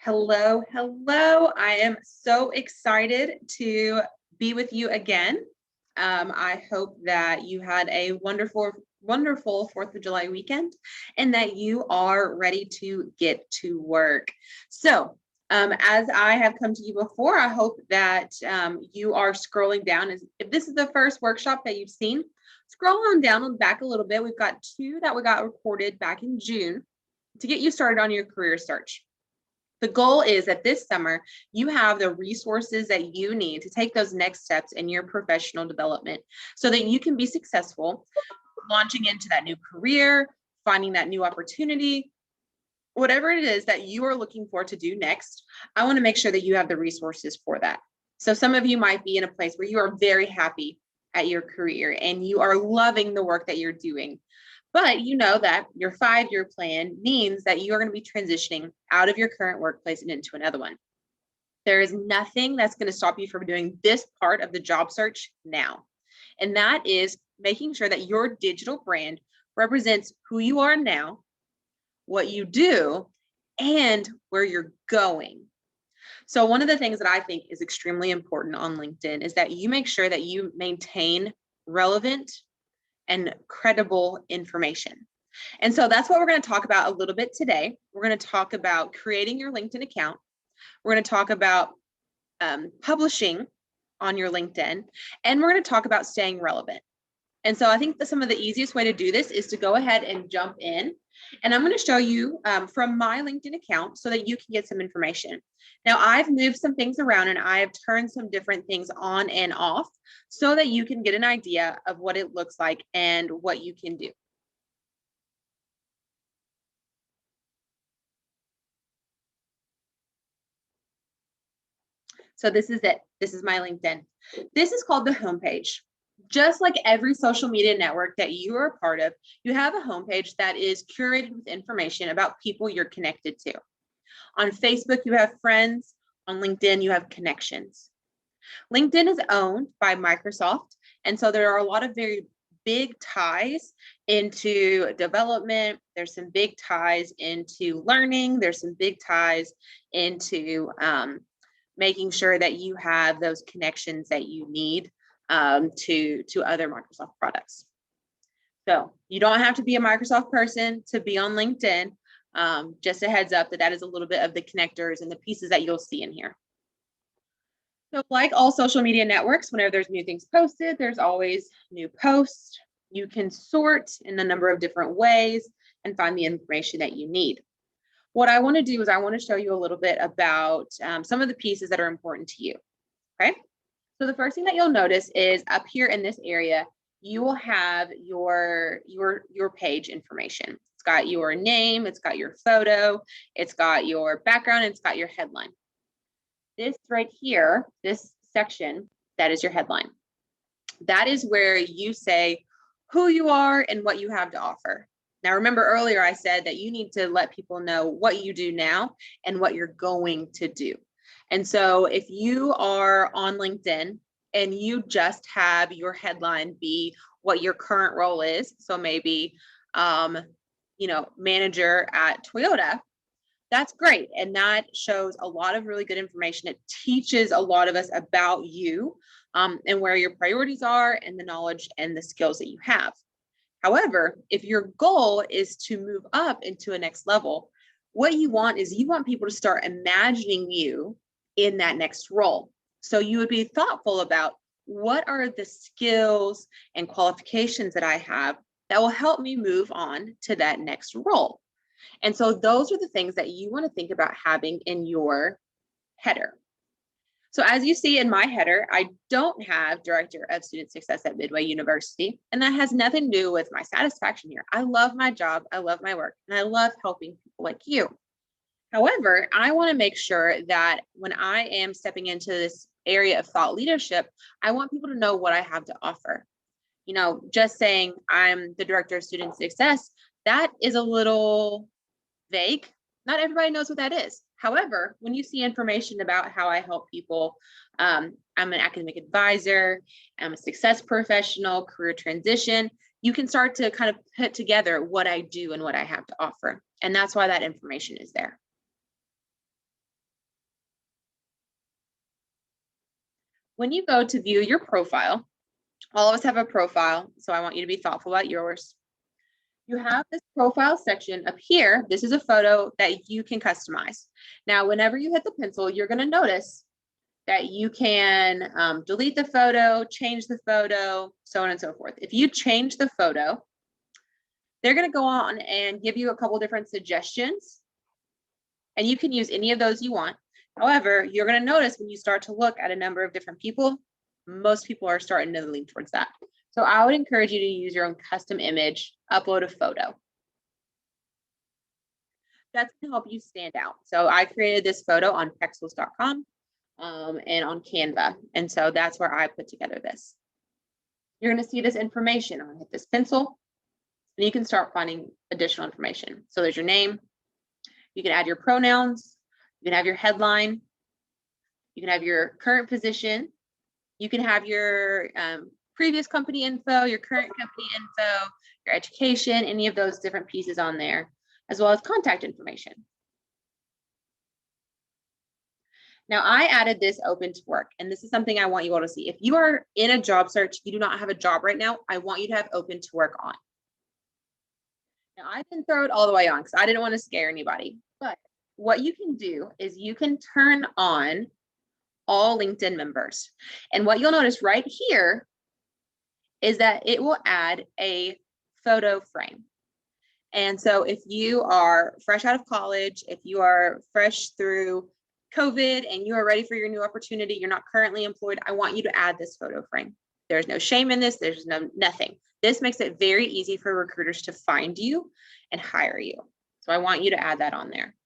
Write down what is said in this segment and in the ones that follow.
Hello, hello. I am so excited to be with you again. I hope that you had a wonderful 4th of July weekend and that you are ready to get to work. So, as I have come to you before, I hope that you are scrolling down. If this is the first workshop that you've seen, scroll on down and back a little bit. We've got 2 that we got recorded back in June to get you started on your career search. The goal is that this summer, you have the resources that you need to take those next steps in your professional development so that you can be successful launching into that new career, finding that new opportunity, whatever it is that you are looking for to do next. I want to make sure that you have the resources for that. So some of you might be in a place where you are very happy at your career and you are loving the work that you're doing. But you know that your 5-year plan means that you are going to be transitioning out of your current workplace and into another one. There is nothing that's going to stop you from doing this part of the job search now. And that is making sure that your digital brand represents who you are now, what you do, and where you're going. So one of the things that I think is extremely important on LinkedIn is that you make sure that you maintain relevant and credible information. And so that's what we're going to talk about a little bit today. We're going to talk about creating your LinkedIn account. We're going to talk about publishing on your LinkedIn, and we're going to talk about staying relevant. And so I think that some of the easiest way to do this is to go ahead and jump in. And I'm going to show you from my LinkedIn account so that you can get some information. Now, I've moved some things around and I've turned some different things on and off so that you can get an idea of what it looks like and what you can do. So this is it. This is my LinkedIn. This is called the homepage. Just like every social media network that you are a part of, you have a homepage that is curated with information about people you're connected to. On Facebook, you have friends. On LinkedIn, you have connections. LinkedIn is owned by Microsoft. And so there are a lot of very big ties into development. There's some big ties into learning. There's some big ties into making sure that you have those connections that you need to other Microsoft products. So you don't have to be a Microsoft person to be on LinkedIn. Just a heads up that is a little bit of the connectors and the pieces that you'll see in here. So like all social media networks, whenever there's new things posted, there's always new posts. You can sort in a number of different ways and find the information that you need. What I want to do is I want to show you a little bit about some of the pieces that are important to you. Okay. So the first thing that you'll notice is up here in this area, you will have your page information. It's got your name, it's got your photo, it's got your background, it's got your headline. This right here, this section, that is your headline. That is where you say who you are and what you have to offer. Now, remember earlier I said that you need to let people know what you do now and what you're going to do. And so if you are on LinkedIn and you just have your headline be what your current role is, so maybe, manager at Toyota, that's great. And that shows a lot of really good information. It teaches a lot of us about you and where your priorities are and the knowledge and the skills that you have. However, if your goal is to move up into a next level, what you want is you want people to start imagining you in that next role. So you would be thoughtful about what are the skills and qualifications that I have that will help me move on to that next role. And so those are the things that you want to think about having in your header. So as you see in my header, I don't have Director of Student Success at Midway University, and that has nothing to do with my satisfaction here. I love my job, I love my work, and I love helping people like you. However, I want to make sure that when I am stepping into this area of thought leadership, I want people to know what I have to offer. Just saying I'm the Director of Student Success, that is a little vague. Not everybody knows what that is. However, when you see information about how I help people, I'm an academic advisor, I'm a success professional, career transition, you can start to kind of put together what I do and what I have to offer. And that's why that information is there. When you go to view your profile, all of us have a profile, so I want you to be thoughtful about yours. You have this profile section up here. This is a photo that you can customize. Now, whenever you hit the pencil, you're going to notice that you can delete the photo, change the photo, so on and so forth. If you change the photo, they're going to go on and give you a couple different suggestions, and you can use any of those you want. However, you're going to notice when you start to look at a number of different people, most people are starting to lean towards that. So I would encourage you to use your own custom image, upload a photo. That's going to help you stand out. So I created this photo on Pexels.com and on Canva. And so that's where I put together this. You're going to see this information. I'm going to hit this pencil, and you can start finding additional information. So there's your name. You can add your pronouns. You can have your headline. You can have your current position. You can have your previous company info, your current company info, your education, any of those different pieces on there, as well as contact information. Now I added this open to work, and this is something I want you all to see. If you are in a job search, you do not have a job right now, I want you to have open to work on. Now I didn't throw it all the way on because I didn't want to scare anybody, but what you can do is you can turn on all LinkedIn members. And what you'll notice right here is that it will add a photo frame. And so if you are fresh out of college, if you are fresh through COVID and you are ready for your new opportunity, you're not currently employed, I want you to add this photo frame. There's no shame in this. There's nothing. This makes it very easy for recruiters to find you and hire you. So I want you to add that on there.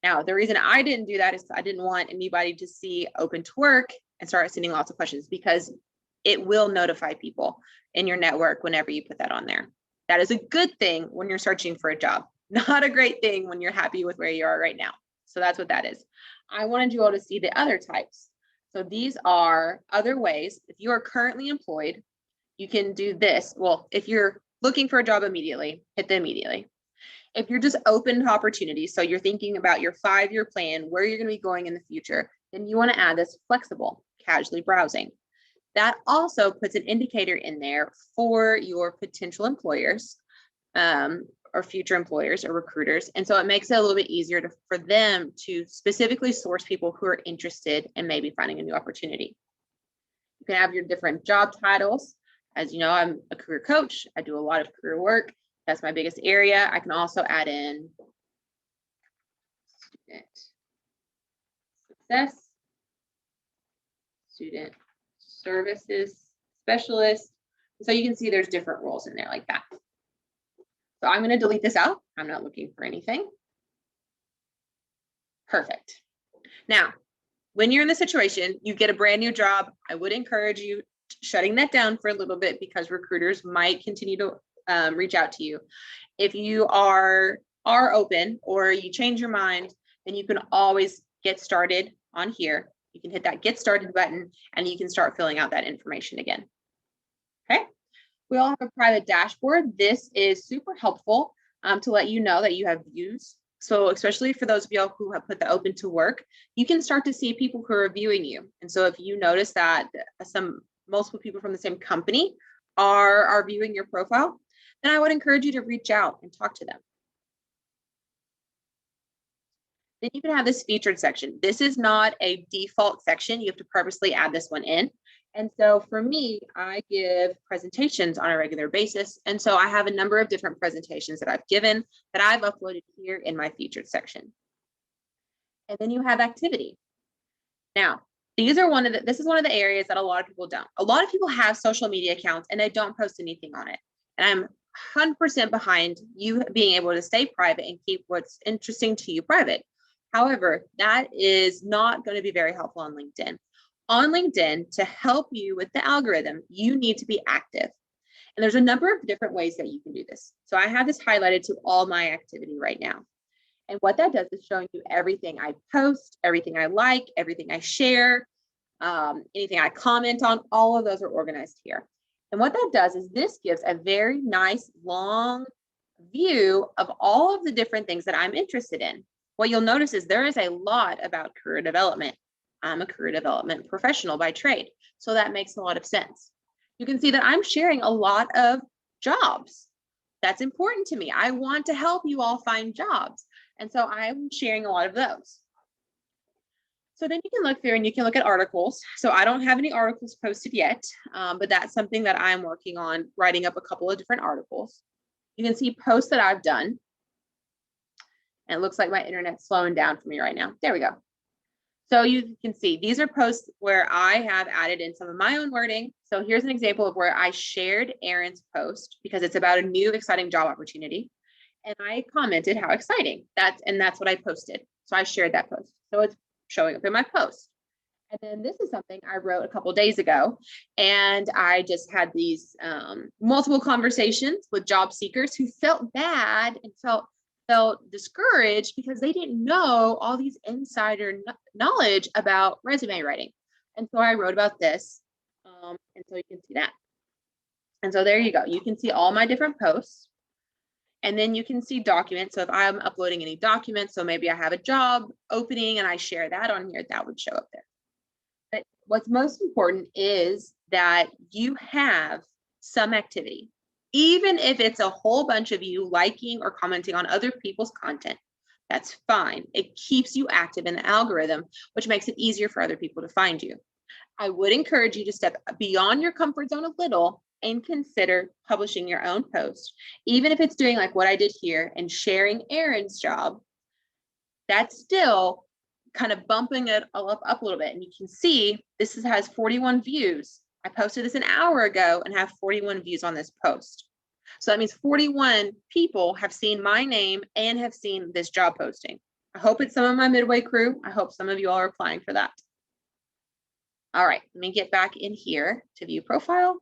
Now, the reason I didn't do that is I didn't want anybody to see open to work and start sending lots of questions, because it will notify people in your network whenever you put that on there. That is a good thing when you're searching for a job, not a great thing when you're happy with where you are right now. So that's what that is. I wanted you all to see the other types. So these are other ways. If you are currently employed, you can do this. Well, if you're looking for a job immediately, hit the immediately. If you're just open to opportunities, so you're thinking about your 5-year plan, where you're going to be going in the future, then you want to add this flexible, casually browsing. That also puts an indicator in there for your potential employers or future employers or recruiters. And so it makes it a little bit easier for them to specifically source people who are interested in maybe finding a new opportunity. You can have your different job titles. As you know, I'm a career coach. I do a lot of career work. That's my biggest area. I can also add in student success, student services specialist. So you can see there's different roles in there like that. So I'm going to delete this out. I'm not looking for anything. Perfect. Now, when you're in the situation, you get a brand new job, I would encourage you shutting that down for a little bit, because recruiters might continue to reach out to you. If you are open or you change your mind, then you can always get started on here. You can hit that get started button and you can start filling out that information again. Okay. We all have a private dashboard. This is super helpful to let you know that you have views. So especially for those of y'all who have put the open to work, you can start to see people who are viewing you. And so if you notice that multiple people from the same company are viewing your profile, then I would encourage you to reach out and talk to them. Then you can have this featured section. This is not a default section. You have to purposely add this one in. And so for me, I give presentations on a regular basis. And so I have a number of different presentations that I've given that I've uploaded here in my featured section. And then you have activity. Now, this is one of the areas that a lot of people don't. A lot of people have social media accounts and they don't post anything on it. And I'm 100% behind you being able to stay private and keep what's interesting to you private. However, that is not going to be very helpful on LinkedIn. On LinkedIn, to help you with the algorithm, you need to be active. And there's a number of different ways that you can do this. So I have this highlighted to all my activity right now. And what that does is showing you everything I post, everything I like, everything I share, anything I comment on, all of those are organized here. And what that does is this gives a very nice long view of all of the different things that I'm interested in. What you'll notice is there is a lot about career development. I'm a career development professional by trade. So that makes a lot of sense. You can see that I'm sharing a lot of jobs. That's important to me. I want to help you all find jobs. And so I'm sharing a lot of those. So then you can look through and you can look at articles. So I don't have any articles posted yet, but that's something that I'm working on, writing up a couple of different articles. You can see posts that I've done. And it looks like my internet's slowing down for me right now. There we go. So you can see these are posts where I have added in some of my own wording. So here's an example of where I shared Erin's post because it's about a new exciting job opportunity. And I commented how exciting that's what I posted. So I shared that post. So it's showing up in my post. And then this is something I wrote a couple of days ago. And I just had these multiple conversations with job seekers who felt bad and felt discouraged because they didn't know all these insider knowledge about resume writing. And so I wrote about this. And so you can see that. And so there you go. You can see all my different posts. And then you can see documents. So if I'm uploading any documents, so maybe I have a job opening and I share that on here, that would show up there. But what's most important is that you have some activity. Even if it's a whole bunch of you liking or commenting on other people's content, that's fine. It keeps you active in the algorithm, which makes it easier for other people to find you. I would encourage you to step beyond your comfort zone a little and consider publishing your own post, even if it's doing like what I did here and sharing Erin's job. That's still kind of bumping it up a little bit. And you can see this has 41 views. I posted this an hour ago and have 41 views on this post. So that means 41 people have seen my name and have seen this job posting. I hope it's some of my Midway crew. I hope some of you all are applying for that. All right, let me get back in here to view profile.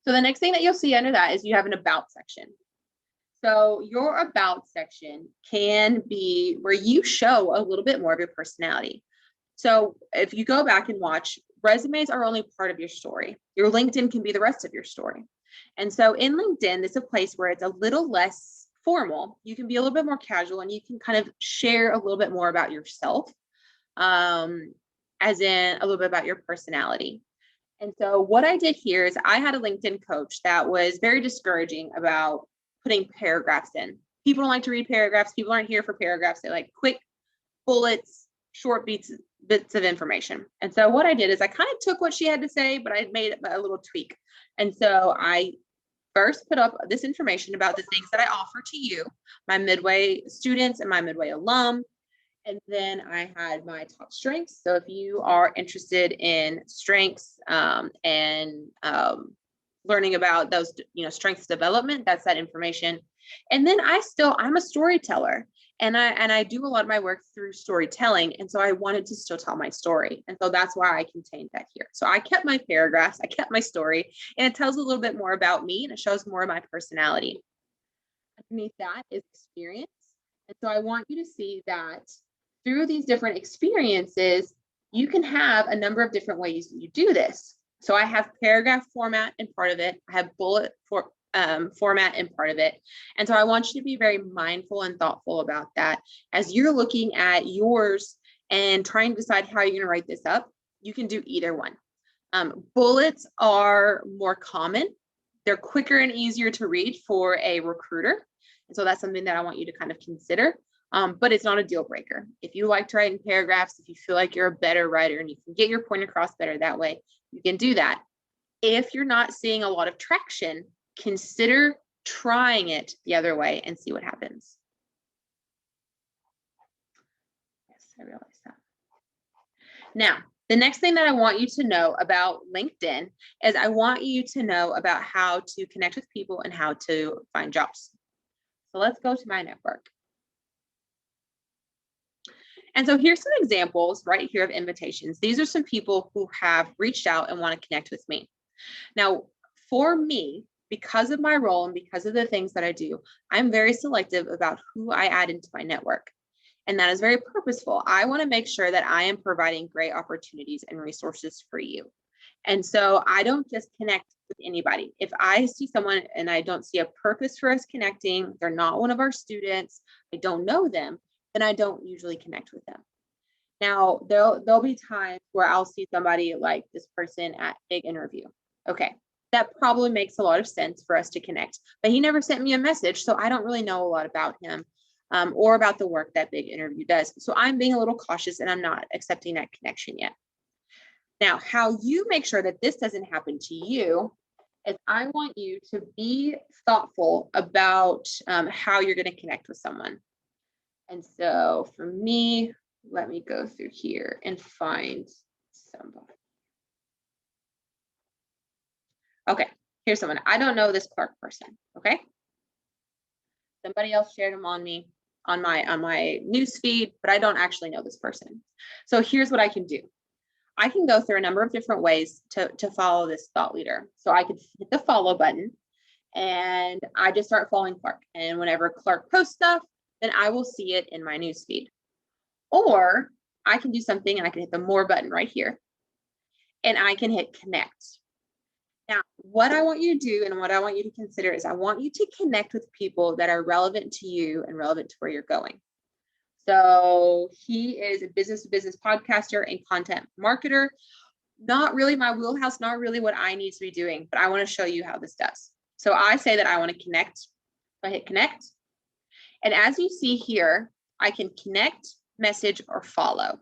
So the next thing that you'll see under that is you have an about section. So your about section can be where you show a little bit more of your personality. So if you go back and watch, resumes are only part of your story. Your LinkedIn can be the rest of your story. And so in LinkedIn, it's a place where it's a little less formal. You can be a little bit more casual and you can kind of share a little bit more about yourself, as in a little bit about your personality. And so what I did here is I had a LinkedIn coach that was very discouraging about putting paragraphs in. People don't like to read paragraphs. People aren't here for paragraphs. They like quick bullets, short bits of information. And so what I did is I kind of took what she had to say, but I made a little tweak. And so I first put up this information about the things that I offer to you, my Midway students and my Midway alum. And then I had my top strengths. So if you are interested in strengths and learning about those, strengths development, that's that information. And then I'm a storyteller and I do a lot of my work through storytelling. And so I wanted to still tell my story. And so that's why I contained that here. So I kept my paragraphs, I kept my story, and it tells a little bit more about me and it shows more of my personality. Underneath that is experience. And so I want you to see that through these different experiences, you can have a number of different ways you do this. So I have paragraph format in part of it. I have bullet format in part of it. And so I want you to be very mindful and thoughtful about that. As you're looking at yours and trying to decide how you're going to write this up, you can do either one. Bullets are more common. They're quicker and easier to read for a recruiter. And so that's something that I want you to kind of consider. But it's not a deal breaker. If you like to write in paragraphs, if you feel like you're a better writer and you can get your point across better that way, you can do that. If you're not seeing a lot of traction, consider trying it the other way and see what happens. Yes, I realize that. Now, the next thing that I want you to know about LinkedIn is I want you to know about how to connect with people and how to find jobs. So let's go to my network. And so here's some examples right here of invitations. These are some people who have reached out and want to connect with me. Now, for me, because of my role and because of the things that I do, I'm very selective about who I add into my network. And that is very purposeful. I want to make sure that I am providing great opportunities and resources for you. And so I don't just connect with anybody. If I see someone and I don't see a purpose for us connecting, they're not one of our students, I don't know them, then I don't usually connect with them. Now, there'll be times where I'll see somebody like this person at Big Interview. Okay, that probably makes a lot of sense for us to connect, but he never sent me a message, so I don't really know a lot about him or about the work that Big Interview does. So I'm being a little cautious and I'm not accepting that connection yet. Now, how you make sure that this doesn't happen to you is I want you to be thoughtful about how you're going to connect with someone. And so for me, let me go through here and find somebody. Okay, here's someone. I don't know this Clark person, okay? Somebody else shared him on my news feed, but I don't actually know this person. So here's what I can do. I can go through a number of different ways to follow this thought leader. So I could hit the follow button and I just start following Clark. And whenever Clark posts stuff, then I will see it in my news feed. Or I can do something and I can hit the more button right here and I can hit connect. Now, what I want you to do and what I want you to consider is I want you to connect with people that are relevant to you and relevant to where you're going. So he is a business-to-business podcaster and content marketer. Not really my wheelhouse, not really what I need to be doing, but I want to show you how this does. So I say that I want to connect. So I hit connect. And as you see here, I can connect, message, or follow.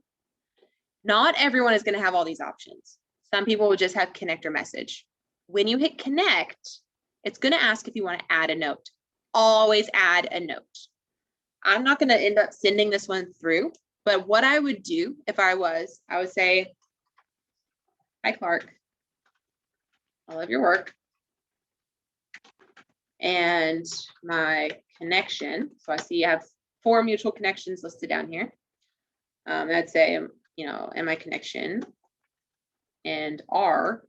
Not everyone is going to have all these options. Some people will just have connect or message. When you hit connect, it's going to ask if you want to add a note. Always add a note. I'm not going to end up sending this one through, but what I would do if I would say, hi, Clark. I love your work. And my connection. So I see you have 4 mutual connections listed down here. I'd say, and my connection and R.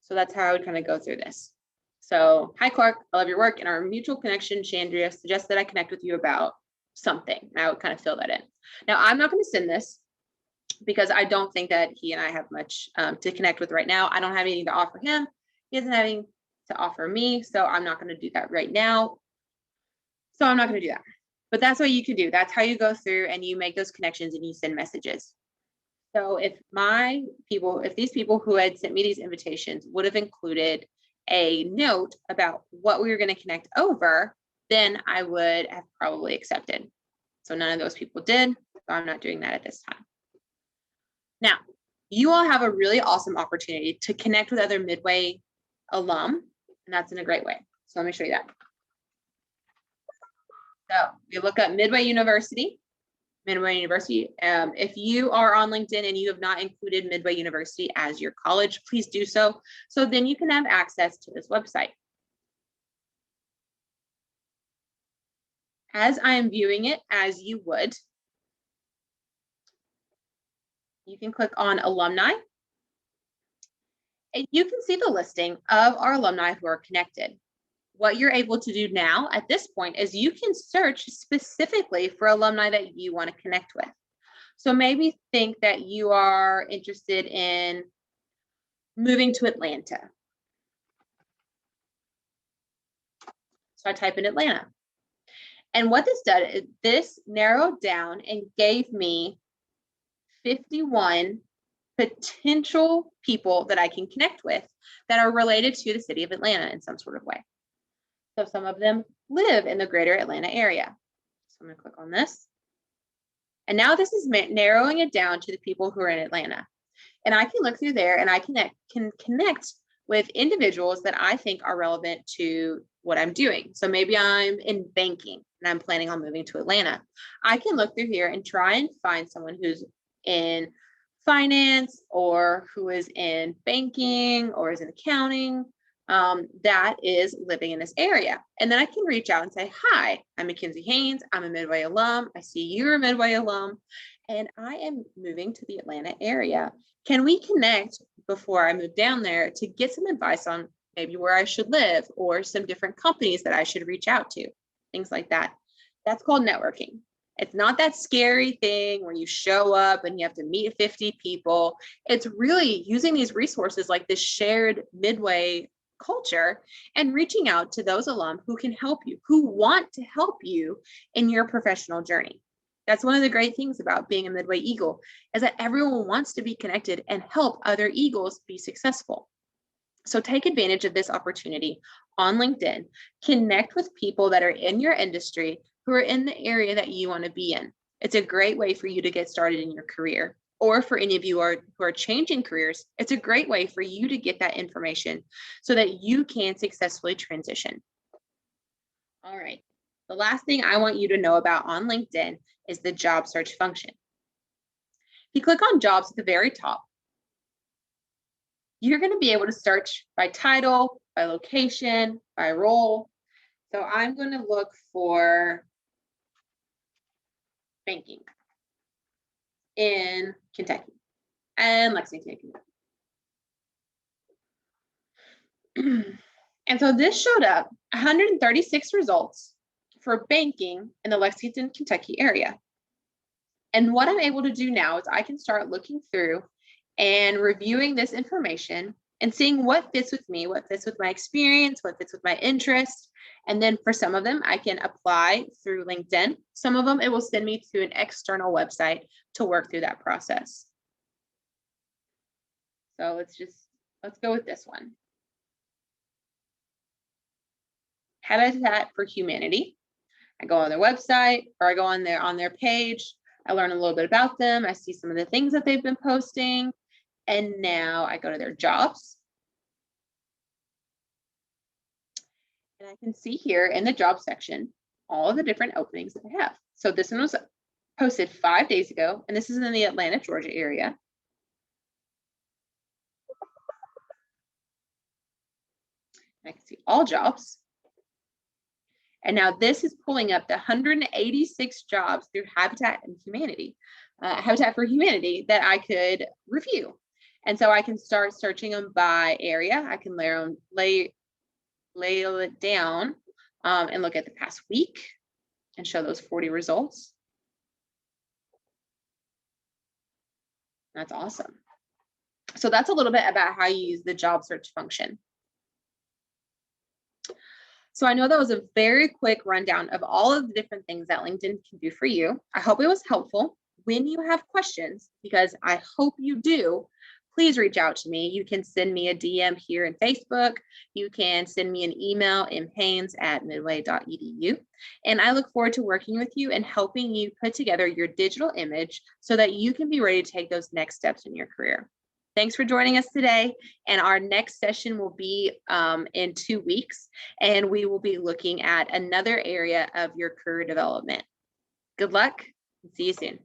So that's how I would kind of go through this. So, hi, Clark, I love your work. And our mutual connection, Chandria, suggests that I connect with you about something. And I would kind of fill that in. Now, I'm not going to send this because I don't think that he and I have much to connect with right now. I don't have anything to offer him. He doesn't have anything to offer me. So I'm not going to do that right now. So I'm not going to do that. But that's what you can do. That's how you go through and you make those connections and you send messages. So if these people who had sent me these invitations would have included a note about what we were going to connect over, then I would have probably accepted. So none of those people did. So I'm not doing that at this time. Now, you all have a really awesome opportunity to connect with other Midway alum, and that's in a great way. So let me show you that. So you look up Midway University. If you are on LinkedIn and you have not included Midway University as your college, please do so. So then you can have access to this website. As I am viewing it, as you would, you can click on alumni. And you can see the listing of our alumni who are connected. What you're able to do now at this point is you can search specifically for alumni that you want to connect with. So maybe think that you are interested in moving to Atlanta. So I type in Atlanta. And what this did is this narrowed down and gave me 51 potential people that I can connect with that are related to the city of Atlanta in some sort of way. So some of them live in the greater Atlanta area. So I'm going to click on this. And now this is narrowing it down to the people who are in Atlanta. And I can look through there and I can connect with individuals that I think are relevant to what I'm doing. So maybe I'm in banking and I'm planning on moving to Atlanta. I can look through here and try and find someone who's in finance or who is in banking or is in accounting that is living in this area. And then I can reach out and say, hi, I'm Mackenzie Haynes. I'm a Midway alum. I see you're a Midway alum and I am moving to the Atlanta area. Can we connect before I move down there to get some advice on maybe where I should live or some different companies that I should reach out to? things like that. That's called networking. It's not that scary thing where you show up and you have to meet 50 people. It's really using these resources like this shared Midway culture and reaching out to those alum who can help you, who want to help you in your professional journey. That's one of the great things about being a Midway Eagle, is that everyone wants to be connected and help other Eagles be successful. So take advantage of this opportunity on LinkedIn. Connect with people that are in your industry who are in the area that you want to be in. It's a great way for you to get started in your career. Or for any of you who are changing careers, it's a great way for you to get that information so that you can successfully transition. All right. The last thing I want you to know about on LinkedIn is the job search function. If you click on jobs at the very top, you're going to be able to search by title, by location, by role. So I'm going to look for banking in Kentucky and Lexington, Kentucky. And so this showed up 136 results for banking in the Lexington, Kentucky area. And what I'm able to do now is I can start looking through and reviewing this information and seeing what fits with me, what fits with my experience, what fits with my interest. And then for some of them, I can apply through LinkedIn. Some of them, it will send me to an external website to work through that process. So let's go with this one. Habitat for Humanity. I go on their website, or I go on their page. I learn a little bit about them. I see some of the things that they've been posting. And now I go to their jobs. And I can see here in the job section, all of the different openings that they have. So this one was posted 5 days ago, and this is in the Atlanta, Georgia area. I can see all jobs. And now this is pulling up the 186 jobs through Habitat for Humanity that I could review. And so I can start searching them by area. I can lay it down and look at the past week and show those 40 results. That's awesome. So that's a little bit about how you use the job search function. So I know that was a very quick rundown of all of the different things that LinkedIn can do for you. I hope it was helpful. When you have questions, because I hope you do, please reach out to me. You can send me a DM here in Facebook. You can send me an email, mhaynes@midway.edu. And I look forward to working with you and helping you put together your digital image so that you can be ready to take those next steps in your career. Thanks for joining us today. And our next session will be in 2 weeks, and we will be looking at another area of your career development. Good luck and see you soon.